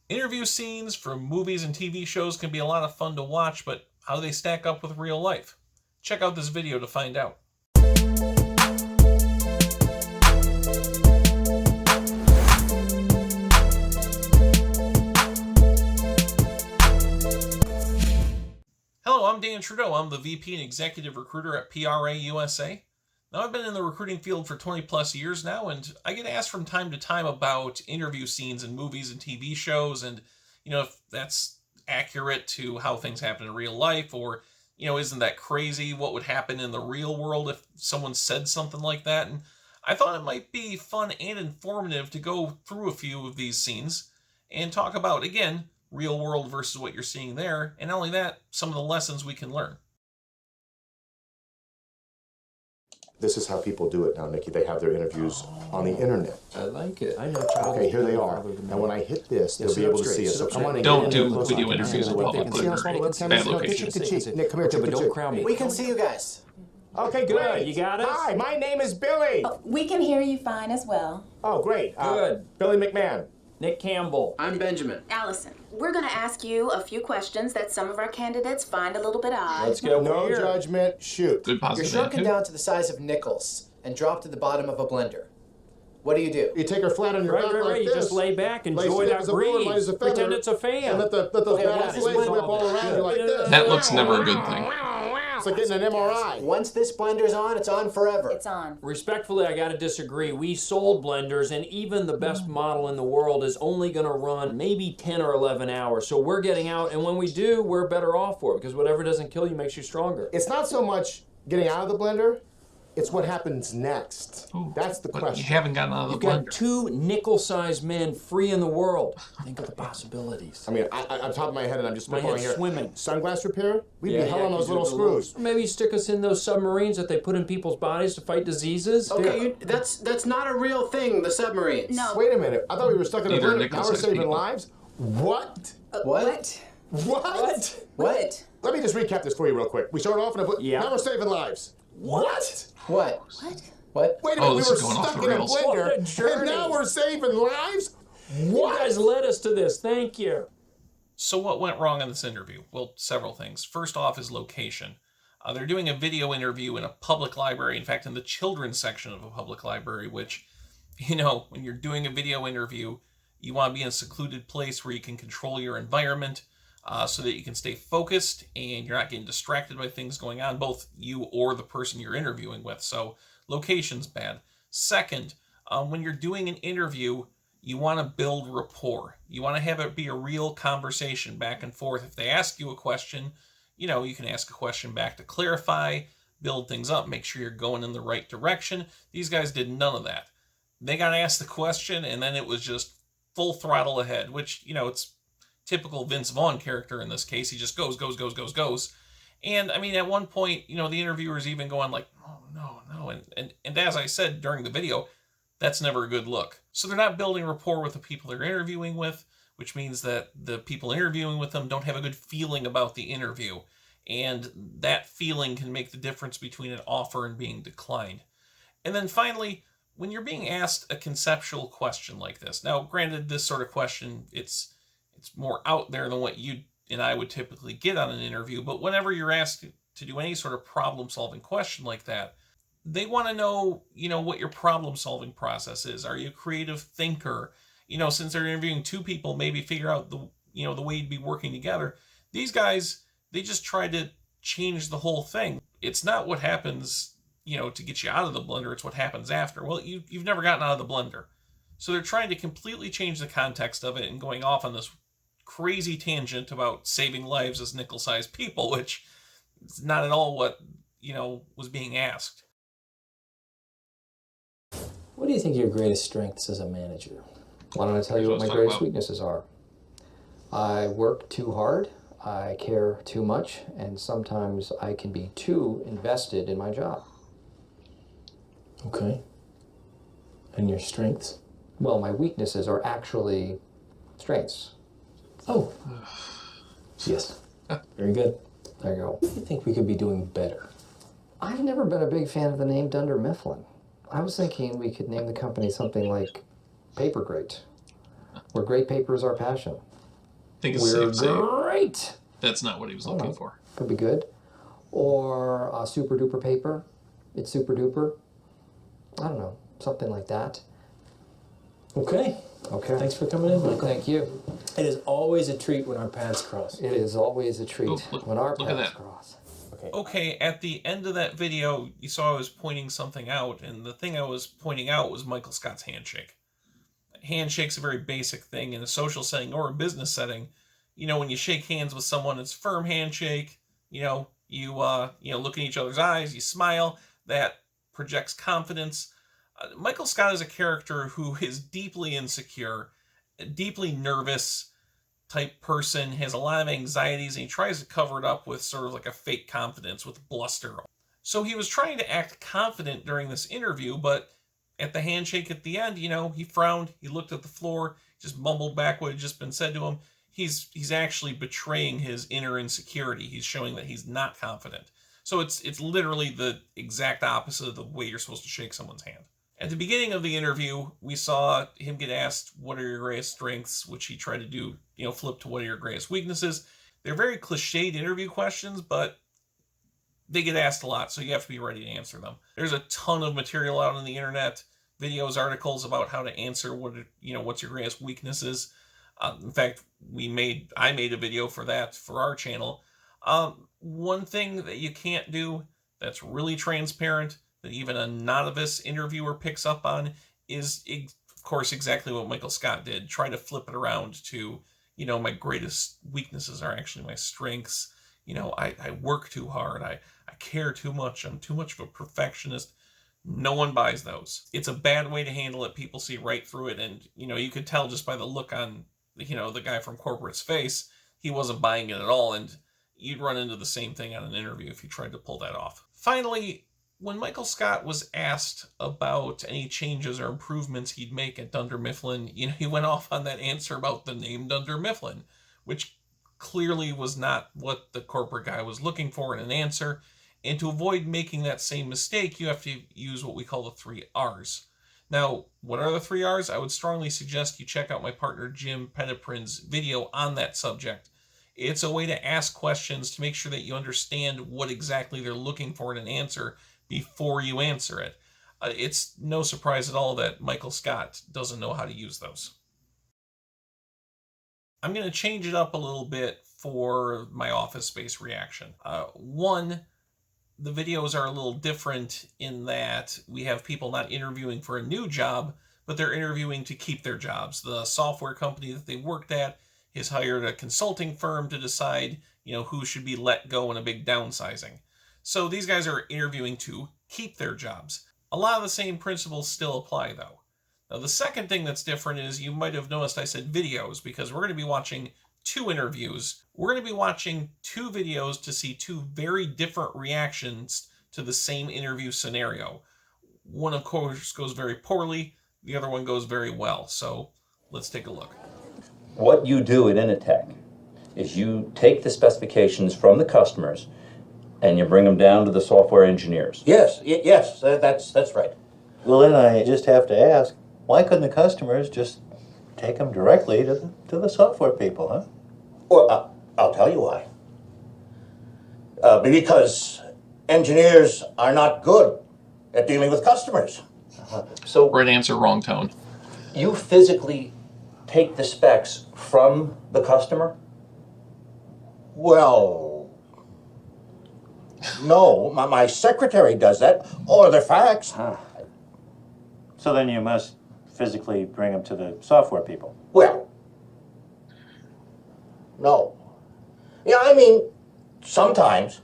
Interview scenes from movies and TV shows can be a lot of fun to watch, but how do they stack up with real life? Check out this video to find out. Hello, I'm Dan Trudeau. I'm the VP and Executive Recruiter at PRA USA. Now, I've been in the recruiting field for 20 plus years now, and I get asked from time to time about interview scenes in movies and TV shows, and, if that's accurate to how things happen in real life, or, isn't that crazy? What would happen in the real world if someone said something like that? And I thought it might be fun and informative to go through a few of these scenes and talk about, again, real world versus what you're seeing there, and not only that, some of the lessons we can learn. This is how people do it now, Nikki. They have their interviews on the internet. I like it. I know. Okay, here they are. And when I hit this, they'll be able to see us. So come on in. Don't do video interviews in public. Bad location. Nick, come here. Okay, but don't crown me. We can see you guys. Okay, great. You got us? Hi, my name is Billy. Oh, we can hear you fine as well. Oh, great. Good. Billy McMahon. Nick Campbell. I'm Benjamin. Allison, we're going to ask you a few questions that some of our candidates find a little bit odd. Let's go. No judgment. Shoot. Good positive You're shrunken attitude. down to the size of nickels and dropped to the bottom of a blender. What do? You take her flat on your back like Right. this. You just lay back, enjoy stiff that as a board, light as breeze. a feather, Pretend it's a fan. And let those badass this blades blend whip all around you like this. That looks never a good thing. It's like getting an MRI. Once this blender's on, it's on forever. It's on. Respectfully, I got to disagree. We sold blenders, and even the best model in the world is only going to run maybe 10 or 11 hours. So we're getting out, and when we do, we're better off for it, because whatever doesn't kill you makes you stronger. It's not so much getting out of the blender, it's what happens next. Ooh, That's the but question. You haven't gotten out of the You've got blender. two nickel-sized men free in the world. Think of the possibilities. I mean, on top of my head, and I'm just My spitballing head's here. swimming. Sunglass repair? We'd Yeah, be hell yeah, on those 'cause little you're the screws. Maybe stick us in those submarines that they put in people's bodies to fight diseases. Okay, that's not a real thing, the submarines. No. Wait a minute. I thought we were stuck in a Neither blender. nickel Now we're size saving people. lives? What? What? What? What? Let me just recap this for you real quick. We started off in a blender. Yeah. Now we're saving lives. What? What? What? What? Wait a Oh, minute. We this were is going off stuck the in a rails. What a blender, and journey. now we're saving lives? You What? guys led us to this. Thank you. So what went wrong in this interview? Well, several things. First off is location. They're doing a video interview in a public library, in fact, in the children's section of a public library, which, when you're doing a video interview, you want to be in a secluded place where you can control your environment so that you can stay focused and you're not getting distracted by things going on, both you or the person you're interviewing with. So location's bad. Second, when you're doing an interview, you want to build rapport. You want to have it be a real conversation back and forth. If they ask you a question, you can ask a question back to clarify, build things up, make sure you're going in the right direction. These guys did none of that. They got asked the question, and then it was just full throttle ahead, which, it's typical Vince Vaughn character in this case. He just goes. And, I mean, at one point, the interviewer's even going like, oh, no. And as I said during the video, that's never a good look. So they're not building rapport with the people they're interviewing with, which means that the people interviewing with them don't have a good feeling about the interview. And that feeling can make the difference between an offer and being declined. And then finally, when you're being asked a conceptual question like this, now granted, this sort of question, it's more out there than what you and I would typically get on an interview, but whenever you're asked to do any sort of problem-solving question like that, they want to know, what your problem-solving process is. Are you a creative thinker? Since they're interviewing two people, maybe figure out the way you'd be working together. These guys, they just try to change the whole thing. It's not what happens, to get you out of the blender. It's what happens after. Well, you've never gotten out of the blender. So they're trying to completely change the context of it and going off on this crazy tangent about saving lives as nickel-sized people, which is not at all what, was being asked. What do you think your greatest strengths as a manager? Why don't I tell you what my greatest weaknesses are? I work too hard, I care too much, and sometimes I can be too invested in my job. Okay. And your strengths? Well, my weaknesses are actually strengths. Oh. Yes. Very good. There you go. I think we could be doing better. I've never been a big fan of the name Dunder Mifflin. I was thinking we could name the company something like Paper Grate. Where great paper is our passion. I think it's We're safe. great. That's not what he was looking for. Could be good. Or super duper paper. It's super duper. I don't know. Something like that. Okay. Okay. Thanks for coming in, Michael. Thank you. It is always a treat when our paths cross. It is always a treat when our look at paths that. cross. Okay, at the end of that video, you saw I was pointing something out, and the thing I was pointing out was Michael Scott's handshake. Handshake's a very basic thing in a social setting or a business setting. You know, when you shake hands with someone, it's a firm handshake. You look in each other's eyes, you smile. That projects confidence. Michael Scott is a character who is deeply insecure, deeply nervous type person, has a lot of anxieties, and he tries to cover it up with sort of like a fake confidence with bluster. So he was trying to act confident during this interview, but at the handshake at the end, he frowned, he looked at the floor, just mumbled back what had just been said to him. He's actually betraying his inner insecurity. He's showing that he's not confident. So it's literally the exact opposite of the way you're supposed to shake someone's hand. At the beginning of the interview, we saw him get asked, what are your greatest strengths, which he tried to do, flip to what are your greatest weaknesses. They're very cliched interview questions, but they get asked a lot, so you have to be ready to answer them. There's a ton of material out on the internet, videos, articles about how to answer what's your greatest weaknesses. In fact, I made a video for that for our channel. One thing that you can't do that's really transparent, that even a novice interviewer picks up on, is, of course, exactly what Michael Scott did. Try to flip it around to, my greatest weaknesses are actually my strengths. I work too hard. I care too much. I'm too much of a perfectionist. No one buys those. It's a bad way to handle it. People see right through it. And, you could tell just by the look on, the guy from corporate's face, he wasn't buying it at all. And you'd run into the same thing on an interview if you tried to pull that off. Finally, when Michael Scott was asked about any changes or improvements he'd make at Dunder Mifflin, he went off on that answer about the name Dunder Mifflin, which clearly was not what the corporate guy was looking for in an answer. And to avoid making that same mistake, you have to use what we call the 3 R's. Now, what are the 3 R's? I would strongly suggest you check out my partner Jim Petitprin's video on that subject. It's a way to ask questions to make sure that you understand what exactly they're looking for in an answer before you answer it. It's no surprise at all that Michael Scott doesn't know how to use those. I'm going to change it up a little bit for my Office Space reaction. One, the videos are a little different in that we have people not interviewing for a new job, but they're interviewing to keep their jobs. The software company that they worked at has hired a consulting firm to decide, who should be let go in a big downsizing. So these guys are interviewing to keep their jobs. A lot of the same principles still apply, though. Now, the second thing that's different is you might have noticed I said videos, because we're going to be watching 2 interviews. We're going to be watching 2 videos to see 2 very different reactions to the same interview scenario. One, of course, goes very poorly. The other one goes very well. So let's take a look. What you do at Initech is you take the specifications from the customers and you bring them down to the software engineers. Yes, that's right. Well, then I just have to ask, why couldn't the customers just take them directly to the software people, huh? Well, I'll tell you why. Because engineers are not good at dealing with customers. So, Right answer, wrong tone. you physically take the specs from the customer? Well, no, my secretary does that, or the fax. So then you must physically bring them to the software people. Well, no. Yeah, I mean, sometimes.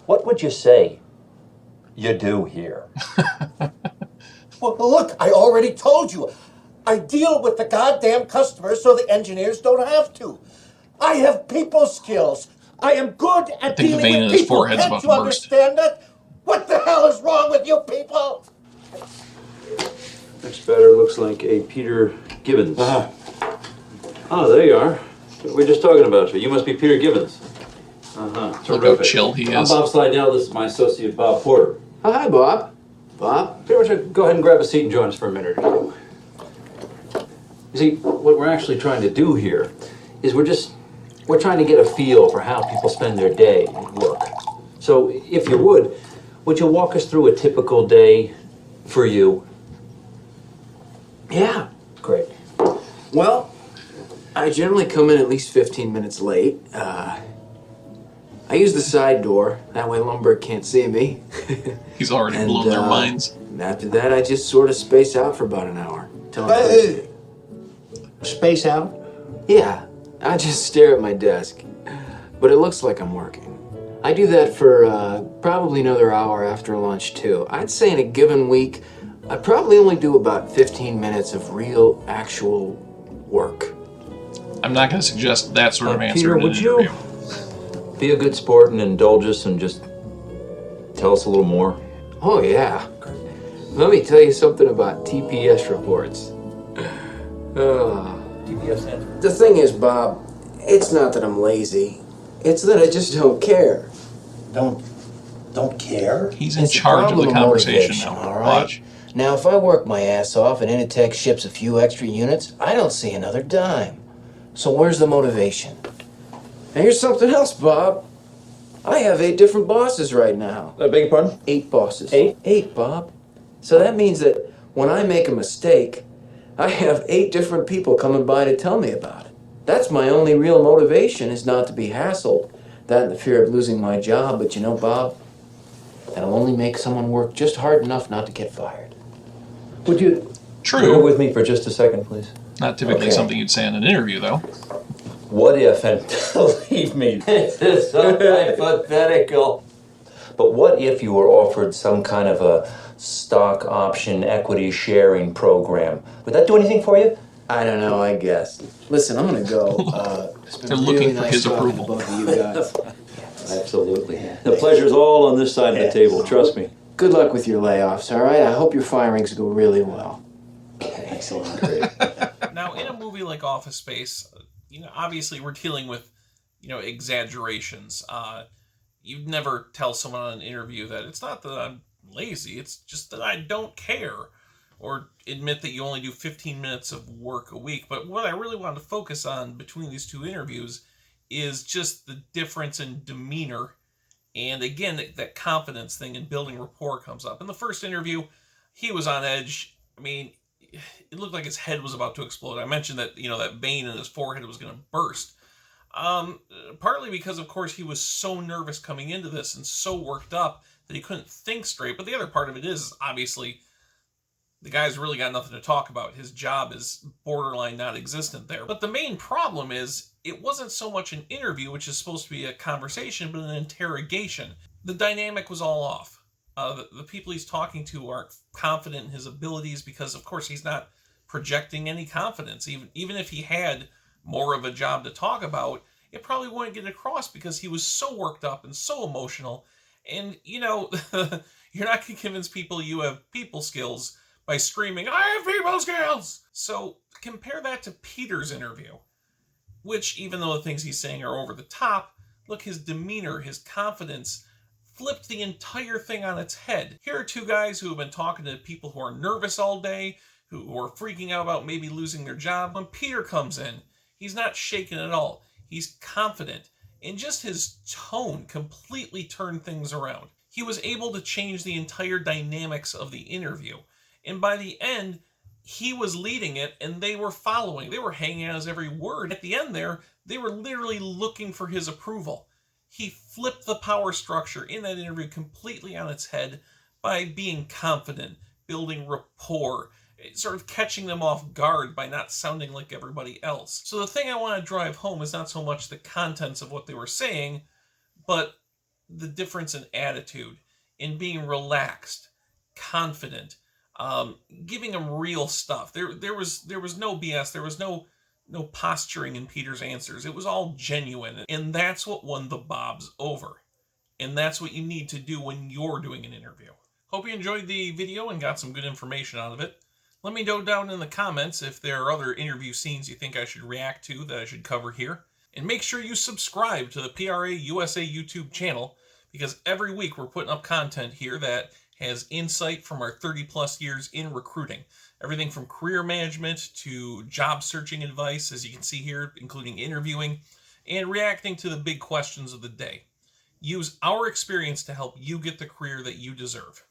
What would you say you do here? Well, look, I already told you. I deal with the goddamn customers so the engineers don't have to. I have people skills. I am good at the dealing vein in with his people. forehead's Can't about you to burst. understand that? What the hell is wrong with you people? Next batter looks like a Peter Gibbons. Oh, there you are. We were just talking about you. You must be Peter Gibbons. Look how chill he I'm is. Bob Slidell. This is my associate, Bob Porter. Oh, hi, Bob. Bob, pretty much go ahead and grab a seat and join us for a minute or two. You see, what we're actually trying to do here is we're trying to get a feel for how people spend their day at work. So, if you would you walk us through a typical day for you? Yeah. Great. Well, I generally come in at least 15 minutes late. I use the side door. That way Lumberg can't see me. He's already blown their minds. After that, I just sort of space out for about an hour. Till I'm thirsty. Space out? Yeah. I just stare at my desk. But it looks like I'm working. I do that for probably another hour after lunch, too. I'd say in a given week, I probably only do about 15 minutes of real, actual work. I'm not going to suggest that sort of answer Peter, in an would you interview. be a good sport and indulge us and just tell us a little more? Oh, yeah. Let me tell you something about TPS reports. TPS stands for? The thing is, Bob, it's not that I'm lazy. It's that I just don't care. Don't care? He's in charge of the conversation now. All right? Watch. Now, if I work my ass off and Initech ships a few extra units, I don't see another dime. So where's the motivation? And here's something else, Bob. I have 8 different bosses right now. I beg your pardon? 8 bosses. 8? 8, Bob. So that means that when I make a mistake, I have 8 different people coming by to tell me about it. That's my only real motivation, is not to be hassled. That and the fear of losing my job. But you know, Bob, that'll only make someone work just hard enough not to get fired. Would you True. bear with me for just a second, please? Not typically something you'd say in an interview, though. What if, and believe me, this is so hypothetical, but what if you were offered some kind of a stock option equity sharing program? Would that do anything for you? I don't know, I guess. Listen, I'm gonna go. It's been They're really looking for nice his talking approval. to both of you guys. Absolutely. The pleasure's all on this side of the table, trust me. Good luck with your layoffs, all right? I hope your firings go really well. Excellent. Great. Now, in a movie like Office Space, obviously we're dealing with, exaggerations. You'd never tell someone on an interview that it's not that I'm lazy, it's just that I don't care. Or admit that you only do 15 minutes of work a week. But what I really wanted to focus on between these two interviews is just the difference in demeanor. And again, that confidence thing and building rapport comes up. In the first interview, he was on edge. I mean, it looked like his head was about to explode. I mentioned that, that vein in his forehead was going to burst. Partly because, of course, he was so nervous coming into this and so worked up that he couldn't think straight. But the other part of it is, obviously, the guy's really got nothing to talk about. His job is borderline non-existent there. But the main problem is, it wasn't so much an interview, which is supposed to be a conversation, but an interrogation. The dynamic was all off. The people he's talking to aren't confident in his abilities because, of course, he's not projecting any confidence. Even if he had more of a job to talk about, it probably wouldn't get across because he was so worked up and so emotional. And, you're not going to convince people you have people skills by screaming, I have people skills! So compare that to Peter's interview, which, even though the things he's saying are over the top, look, his demeanor, his confidence, flipped the entire thing on its head. Here are 2 guys who have been talking to people who are nervous all day, who are freaking out about maybe losing their job. When Peter comes in, he's not shaken at all. He's confident. And just his tone completely turned things around. He was able to change the entire dynamics of the interview. And by the end, he was leading it and they were following. They were hanging on his every word. At the end there, they were literally looking for his approval. He flipped the power structure in that interview completely on its head by being confident, building rapport, sort of catching them off guard by not sounding like everybody else. So the thing I want to drive home is not so much the contents of what they were saying, but the difference in attitude, in being relaxed, confident, giving them real stuff. There was no BS. There was no posturing in Peter's answers. It was all genuine, and that's what won the Bobs over. And that's what you need to do when you're doing an interview. Hope you enjoyed the video and got some good information out of it. Let me know down in the comments if there are other interview scenes you think I should react to that I should cover here. And make sure you subscribe to the PRA USA YouTube channel, because every week we're putting up content here that has insight from our 30 plus years in recruiting. Everything from career management to job searching advice, as you can see here, including interviewing and reacting to the big questions of the day. Use our experience to help you get the career that you deserve.